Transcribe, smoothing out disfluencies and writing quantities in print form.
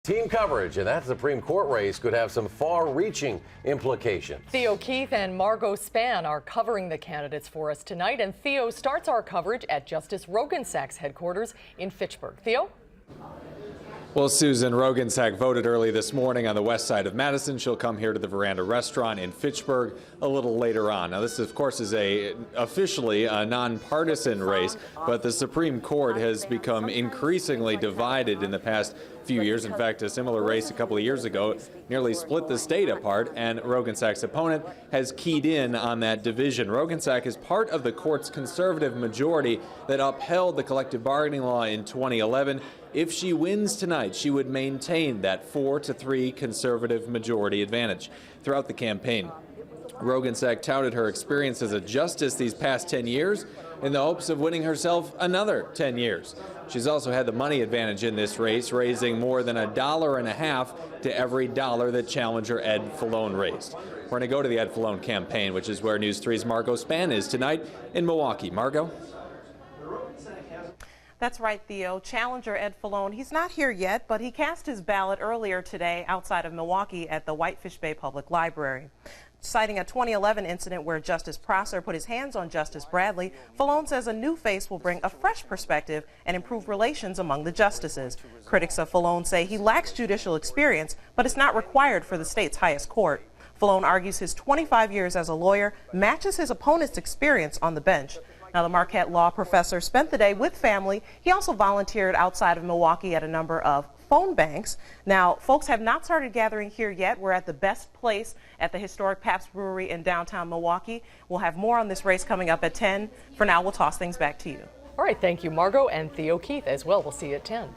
Team coverage, and that Supreme Court race could have some far-reaching implications. Theo Keith and Margot Spann are covering the candidates for us tonight, and Theo starts our coverage at Justice Roggensack's headquarters in Fitchburg. Theo? Well, Susan, Roggensack voted early this morning on the west side of Madison. She'll come here to the Veranda restaurant in Fitchburg a little later on. Now, this, of course, is officially a nonpartisan race, but the Supreme Court has become increasingly divided in the past few years. In fact, a similar race a couple of years ago nearly split the state apart, and Roggensack's opponent has keyed in on that division. Roggensack is part of the court's conservative majority that upheld the collective bargaining law in 2011. If she wins tonight, she would maintain that 4-3 conservative majority advantage. Throughout the campaign, Roggensack touted her experience as a justice these past 10 years in the hopes of winning herself another 10 years. She's also had the money advantage in this race, raising more than $1.50 to every dollar that challenger Ed Fallone raised. We're going to go to the Ed Fallone campaign, which is where News 3's Margot Spann is tonight in Milwaukee. Margot? That's right, Theo. Challenger Ed Fallone, he's not here yet, but he cast his ballot earlier today outside of Milwaukee at the Whitefish Bay Public Library. Citing a 2011 incident where Justice Prosser put his hands on Justice Bradley, Fallone says a new face will bring a fresh perspective and improve relations among the justices. Critics of Fallone say he lacks judicial experience, but it's not required for the state's highest court. Fallone argues his 25 years as a lawyer matches his opponent's experience on the bench. Now, the Marquette law professor spent the day with family. He also volunteered outside of Milwaukee at a number of phone banks. Now, folks have not started gathering here yet. We're at the Best Place at the historic Pabst Brewery in downtown Milwaukee. We'll have more on this race coming up at 10. For now, we'll toss things back to you. All right, thank you, Margot, and Theo Keith as well. We'll see you at 10.